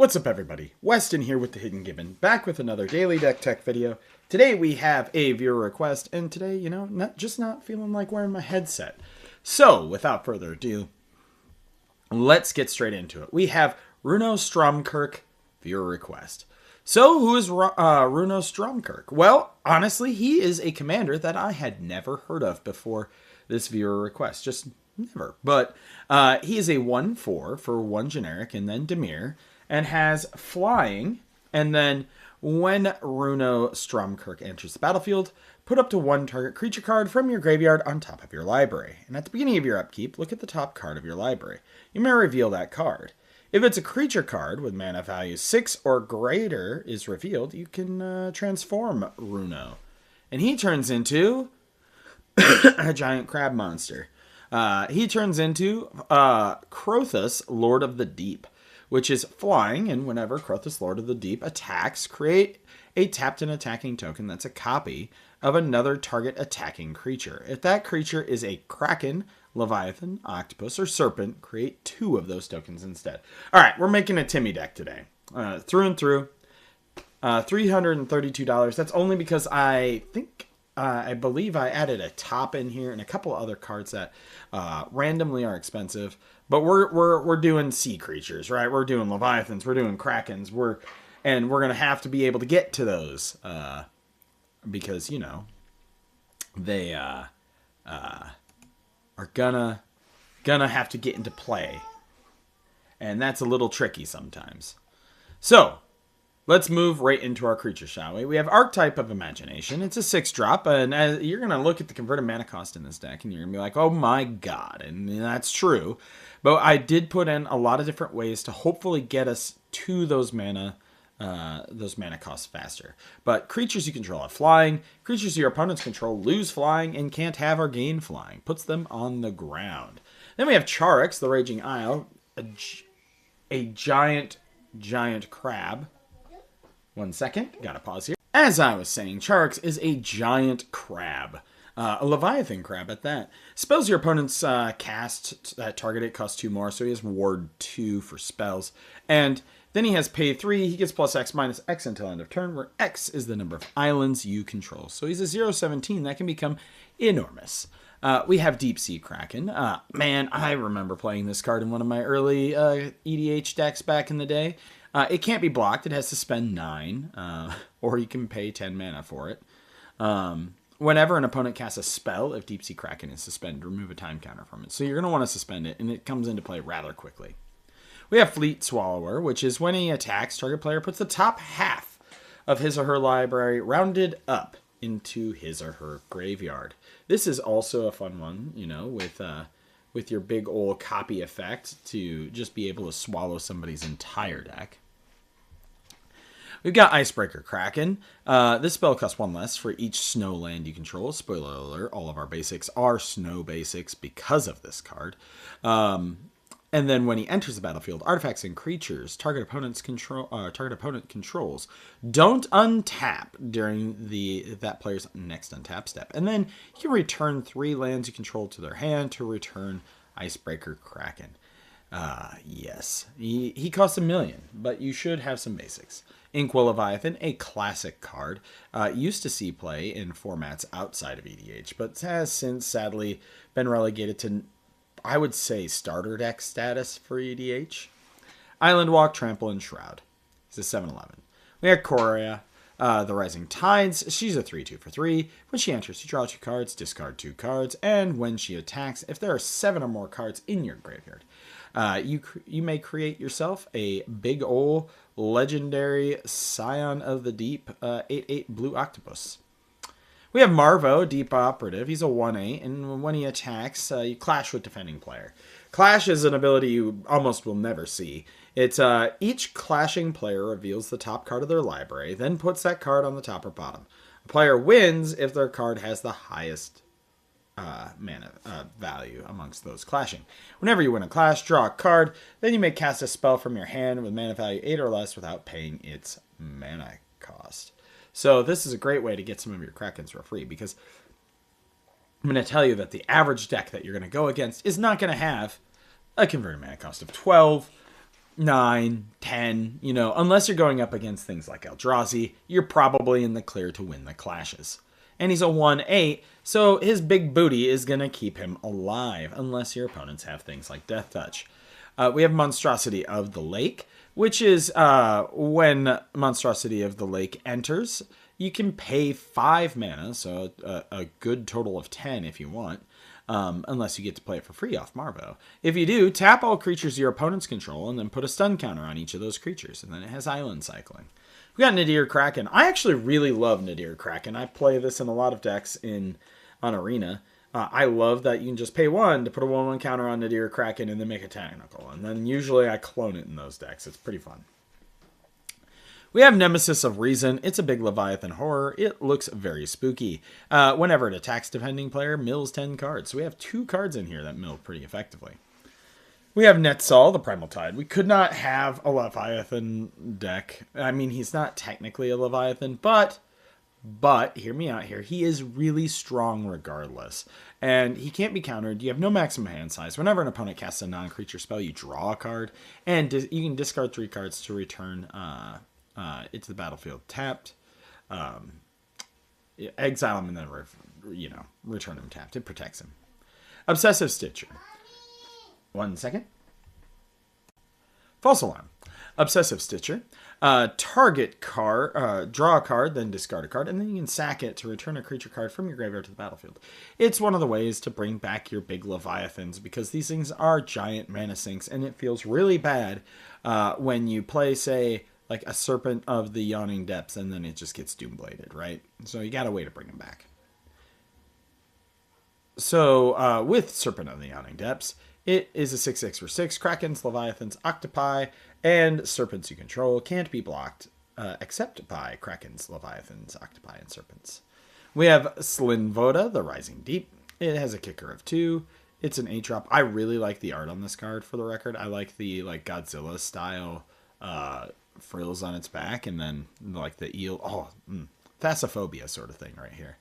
What's up everybody, Weston here with The Hidden Gibbon, back with another Daily Deck Tech video. Today we have a viewer request, and today, not feeling like wearing my headset. So, without further ado, let's get straight into it. We have Runo Stromkirk viewer request. So, who is Runo Stromkirk? Well, honestly, he is a commander that I had never heard of before this viewer request. Just never. But he is a 1/4 for 1 generic and then Demir, and has flying, and then when Runo Stromkirk enters the battlefield, put up to 1 target creature card from your graveyard on top of your library. And at the beginning of your upkeep, look at the top card of your library. You may reveal that card. If it's a creature card with mana value 6 or greater is revealed, you can transform Runo. And he turns into a giant crab monster. He turns into Crothus, Lord of the Deep, which is flying, and whenever Crothus, Lord of the Deep, attacks, create a tapped and attacking token that's a copy of another target attacking creature. If that creature is a Kraken, Leviathan, Octopus, or Serpent, create 2 of those tokens instead. Alright, we're making a Timmy deck today. Through and through. $332. That's only because I believe I added a top in here and a couple other cards that randomly are expensive. But we're doing sea creatures, right? We're doing Leviathans, we're doing Krakens, we're gonna have to be able to get to those because they are gonna have to get into play, and that's a little tricky sometimes. So let's move right into our creature, shall we? We have Archetype of Imagination. It's a 6-drop, and you're going to look at the converted mana cost in this deck, and you're going to be like, oh my god, and that's true. But I did put in a lot of different ways to hopefully get us to those mana costs faster. But creatures you control have flying. Creatures your opponents control lose flying and can't have or gain flying. Puts them on the ground. Then we have Charix, the Raging Isle, a giant crab. 1 second, gotta pause here. As I was saying, Charix is a giant crab. A Leviathan crab at that. Spells your opponent's cast that target it costs 2 more, so he has ward 2 for spells. And then he has pay 3, he gets +X -X until end of turn, where X is the number of islands you control. So he's a 0/17 that can become enormous. We have Deep Sea Kraken. Man, I remember playing this card in one of my early EDH decks back in the day. It can't be blocked. It has to spend 9, or you can pay 10 mana for it. Whenever an opponent casts a spell, if Deep Sea Kraken is suspended, remove a time counter from it. So you're going to want to suspend it, and it comes into play rather quickly. We have Fleet Swallower, which is when he attacks, target player puts the top half of his or her library rounded up into his or her graveyard. This is also a fun one, with your big old copy effect to just be able to swallow somebody's entire deck. We've got Icebreaker Kraken. This spell costs 1 less for each snow land you control. Spoiler alert, all of our basics are snow basics because of this card. And then when he enters the battlefield, artifacts and creatures target opponent controls don't untap during that player's next untap step. And then you can return 3 lands you control to their hand to return Icebreaker Kraken. Yes, he costs 1 million, but you should have some basics. Inkwell Leviathan, a classic card, used to see play in formats outside of EDH, but has since sadly been relegated to, I would say, starter deck status for EDH. Island Walk, Trample, and Shroud. He's a 7/11. We have Coria, the Rising Tides. She's a 3/2 for 3. When she enters, you draw 2 cards, discard 2 cards, and when she attacks, if there are 7 or more cards in your graveyard, you may create yourself a big ol' legendary Scion of the Deep 8/8 blue octopus. We have Marvo, Deep Operative. He's a 1/8, and when he attacks, you clash with defending player. Clash is an ability you almost will never see. It's each clashing player reveals the top card of their library, then puts that card on the top or bottom. A player wins if their card has the highest mana value amongst those clashing. Whenever you win a clash, draw a card, then you may cast a spell from your hand with mana value 8 or less without paying its mana cost. So this is a great way to get some of your Krakens for free, because I'm going to tell you that the average deck that you're going to go against is not going to have a converted mana cost of 12 9, 10, you know, unless you're going up against things like Eldrazi, you're probably in the clear to win the clashes. And he's a 1/8, so his big booty is going to keep him alive, unless your opponents have things like Death Touch. We have Monstrosity of the Lake, which is when Monstrosity of the Lake enters, you can pay 5 mana, so a good total of 10 if you want. Unless you get to play it for free off Marvo. If you do, tap all creatures your opponents control and then put a stun counter on each of those creatures. And then it has island cycling. We got Nadir Kraken. I actually really love Nadir Kraken. I play this in a lot of decks on Arena. I love that you can just pay 1 to put a 1/1 counter on Nadir Kraken and then make a technical. And then usually I clone it in those decks. It's pretty fun. We have Nemesis of Reason. It's a big Leviathan horror. It looks very spooky. Whenever it attacks defending player, mills 10 cards. So we have 2 cards in here that mill pretty effectively. We have Netzal, the Primal Tide. We could not have a Leviathan deck. I mean, he's not technically a Leviathan, but hear me out here. He is really strong regardless. And he can't be countered. You have no maximum hand size. Whenever an opponent casts a non-creature spell, you draw a card. And you can discard 3 cards to return it's the battlefield tapped. Exile him and then return him tapped. It protects him. Obsessive Stitcher. 1 second. False Alarm. Obsessive Stitcher. Target card, draw a card, then discard a card, and then you can sack it to return a creature card from your graveyard to the battlefield. It's one of the ways to bring back your big Leviathans because these things are giant mana sinks, and it feels really bad when you play, say, like a Serpent of the Yawning Depths, and then it just gets Doombladed, right? So you got a way to bring them back. So with Serpent of the Yawning Depths, it is a 6/6 for 6. Krakens, Leviathans, Octopi, and Serpents you control can't be blocked except by Krakens, Leviathans, Octopi, and Serpents. We have Slinvoda, the Rising Deep. It has a kicker of 2. It's an 8-drop. I really like the art on this card, for the record. I like the Godzilla style frills on its back, and then like the eel, Thalassophobia sort of thing right here.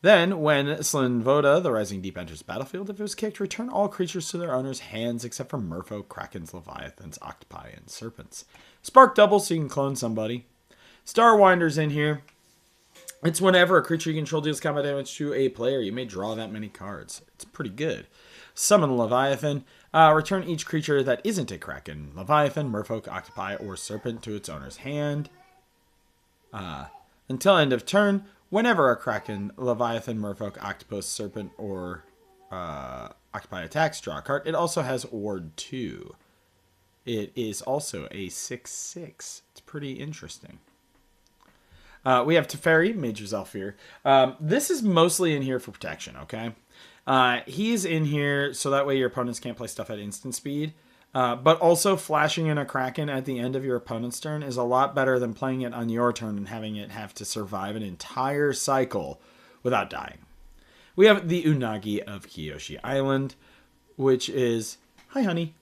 Then, when Slinvoda, the Rising Deep, enters the battlefield, if it was kicked, return all creatures to their owner's hands except for Merfolk, Krakens, Leviathans, Octopi, and Serpents. Spark double so you can clone somebody. Starwinder's in here. It's whenever a creature you control deals combat damage to a player, you may draw that many cards. It's pretty good. Summon Leviathan. Return each creature that isn't a Kraken, Leviathan, Merfolk, Octopi, or Serpent to its owner's hand. Until end of turn, whenever a Kraken, Leviathan, Merfolk, Octopus, Serpent, or Octopi attacks, draw a card. It also has Ward 2. It is also a 6/6. It's pretty interesting. We have Teferi, Major Zalfir. This is mostly in here for protection, okay? He's in here so that way your opponents can't play stuff at instant speed. But also flashing in a Kraken at the end of your opponent's turn is a lot better than playing it on your turn and having it have to survive an entire cycle without dying. We have the Unagi of Kyoshi Island, which is... Hi, honey.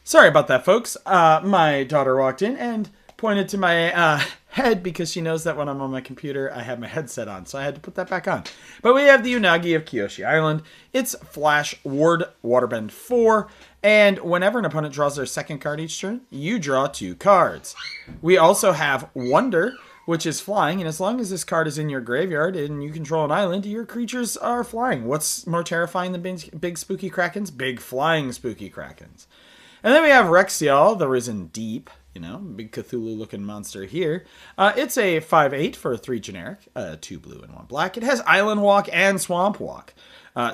Sorry about that, folks. My daughter walked in and pointed to my head because she knows that when I'm on my computer, I have my headset on, so I had to put that back on. But we have the Unagi of Kyoshi Island. It's Flash, Ward, Waterbend 4, and whenever an opponent draws their second card each turn, you draw 2 cards. We also have Wonder, which is flying, and as long as this card is in your graveyard and you control an island, your creatures are flying. What's more terrifying than big spooky Krakens? Big flying spooky Krakens. And then we have Rexial, the Risen Deep. You know, big Cthulhu-looking monster here. It's a 5/8 for 3 generic, 2 blue and 1 black. It has Island Walk and Swamp Walk.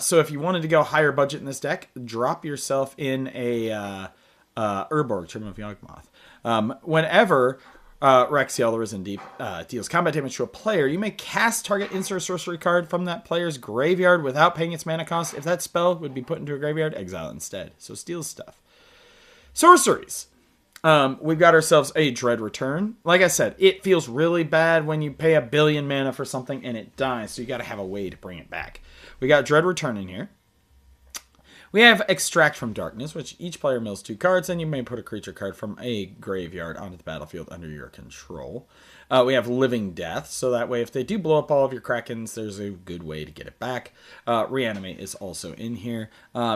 So if you wanted to go higher budget in this deck, drop yourself in a Urborg, Trim of Yawgmoth. Whenever Rexial, the Risen Deep, deals combat damage to a player, you may cast target instant sorcery card from that player's graveyard without paying its mana cost. If that spell would be put into a graveyard, exile it instead. So steal stuff. Sorceries. We've got ourselves a Dread Return. Like I said, it feels really bad when you pay 1 billion mana for something and it dies, so you got to have a way to bring it back. We got Dread Return in here. We have Extract from Darkness, which each player mills 2 cards, and you may put a creature card from a graveyard onto the battlefield under your control. We have Living Death, so that way if they do blow up all of your Krakens, there's a good way to get it back. Reanimate is also in here.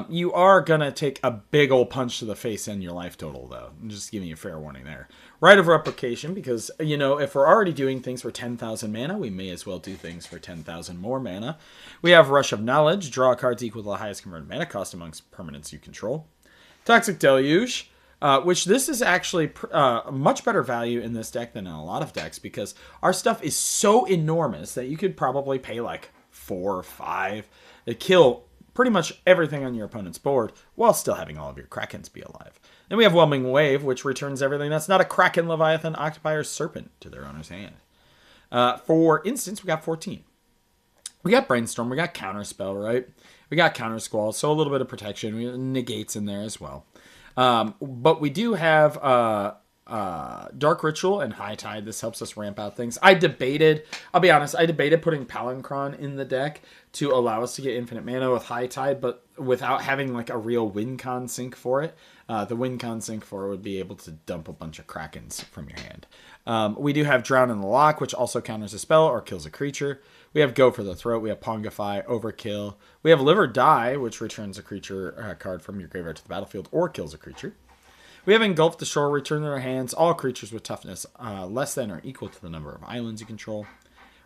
You are going to take a big old punch to the face in your life total, though. I'm just giving you a fair warning there. Rite of Replication, because, you know, if we're already doing things for 10,000 mana, we may as well do things for 10,000 more mana. We have Rush of Knowledge. Draw cards equal to the highest converted mana cost amongst permanents you control. Toxic Deluge. Which this is actually much better value in this deck than in a lot of decks, because our stuff is so enormous that you could probably pay like 4 or 5 to kill pretty much everything on your opponent's board while still having all of your Krakens be alive. Then we have Whelming Wave, which returns everything that's not a Kraken, Leviathan, Octopi, or Serpent to their owner's hand. For instance, we got 14. We got Brainstorm, we got Counterspell, right? We got Counter Squall, so a little bit of protection. We have Negates in there as well. But we do have Dark Ritual and High Tide. This helps us ramp out things. I'll be honest, I debated putting Palancron in the deck to allow us to get infinite mana with High Tide, but without having like a real win con sync for it. The win con sync for it would be able to dump a bunch of Krakens from your hand. We do have Drown in the Lock, which also counters a spell or kills a creature. We have Go for the Throat. We have Pongify, Overkill. We have Live or Die, which returns a creature card from your graveyard to the battlefield or kills a creature. We have Engulf the Shore. Return to their hands all creatures with toughness less than or equal to the number of islands you control.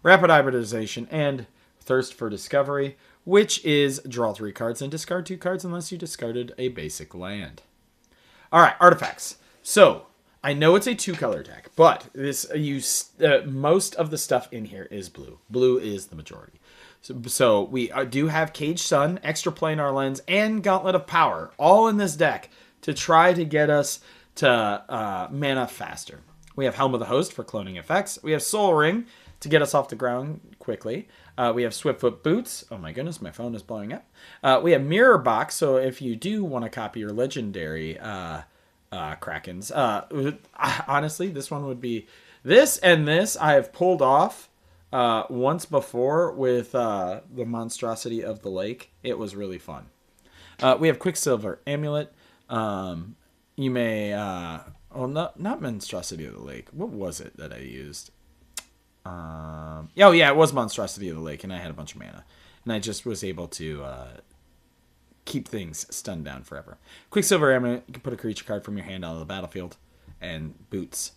Rapid Hybridization and Thirst for Discovery, which is draw 3 cards and discard 2 cards unless you discarded a basic land. All right, artifacts. So I know it's a 2-color deck, but most of the stuff in here is blue. Blue is the majority. So we do have Cage Sun, Extra Planar Lens, and Gauntlet of Power, all in this deck to try to get us to mana faster. We have Helm of the Host for cloning effects. We have Soul Ring to get us off the ground quickly. We have Swiftfoot Boots. Oh my goodness, my phone is blowing up. We have Mirror Box, so if you do want to copy your legendary Krakens. Honestly, this one would be this and this I have pulled off once before with the Monstrosity of the Lake. It was really fun. We have Quicksilver Amulet. You may not Monstrosity of the Lake. What was it that I used? It was Monstrosity of the Lake, and I had a bunch of mana, and I just was able to keep things stunned down forever. Quicksilver Amulet, you can put a creature card from your hand onto the battlefield, and Boots.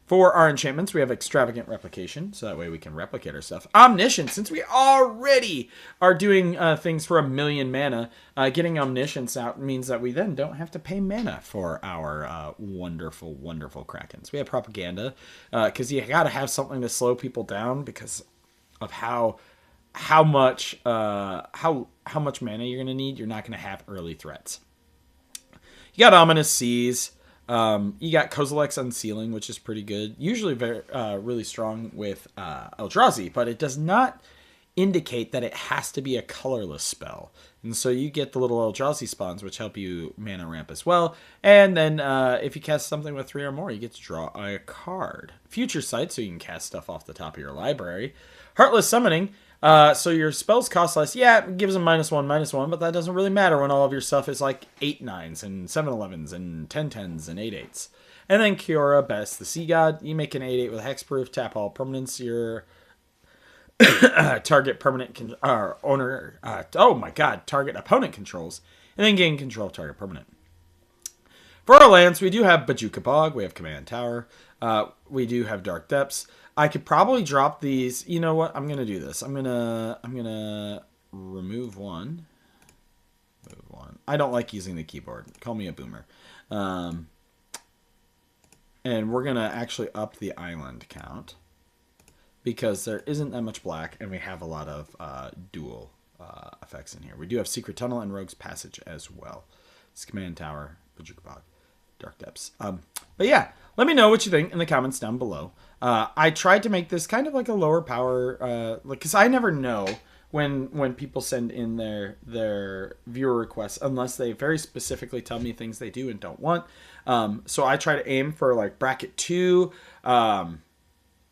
For our enchantments, we have Extravagant Replication, so that way we can replicate our stuff. Omniscience, since we already are doing things for 1,000,000 mana, getting Omniscience out means that we then don't have to pay mana for our wonderful, wonderful Krakens. We have Propaganda, because you gotta have something to slow people down because of how much mana you're gonna need. You're not gonna have early threats. You got Ominous Seas. You got Kozilek's Unsealing, which is pretty good. Usually very really strong with Eldrazi, but it does not indicate that it has to be a colorless spell. And so you get the little Eldrazi spawns, which help you mana ramp as well. And then if you cast something with 3 or more, you get to draw a card. Future Sight, so you can cast stuff off the top of your library. Heartless Summoning. So your spells cost less. Yeah, it gives them -1/-1, but that doesn't really matter when all of your stuff is like 8/9s and 7/11s and 10/10s and 8/8s. And then Kiora, Best, the Sea God. You make an 8/8 with Hexproof, tap all permanents your target permanent owner. Target opponent controls, and then gain control of target permanent. For our lands, we do have Bajuka Bog, we have Command Tower, we do have Dark Depths. I could probably drop these. You know what? I'm gonna do this. I'm gonna remove one. Move one. I don't like using the keyboard. Call me a boomer. And we're gonna actually up the island count because there isn't that much black, and we have a lot of dual effects in here. We do have Secret Tunnel and Rogue's Passage as well. It's Command Tower, Bajuka Bog, Dark Depths. But yeah, let me know what you think in the comments down below. I tried to make this kind of like a lower power, because I never know when people send in their viewer requests unless they very specifically tell me things they do and don't want. So I try to aim for like bracket 2,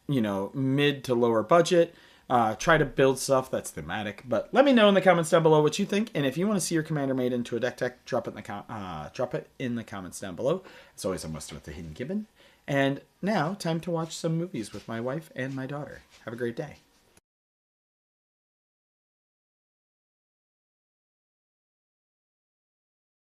mid to lower budget. Try to build stuff that's thematic. But let me know in the comments down below what you think. And if you want to see your commander made into a deck tech, drop it in the comments down below. As always, I'm Weston with the Hidden Gibbon. And now, time to watch some movies with my wife and my daughter. Have a great day.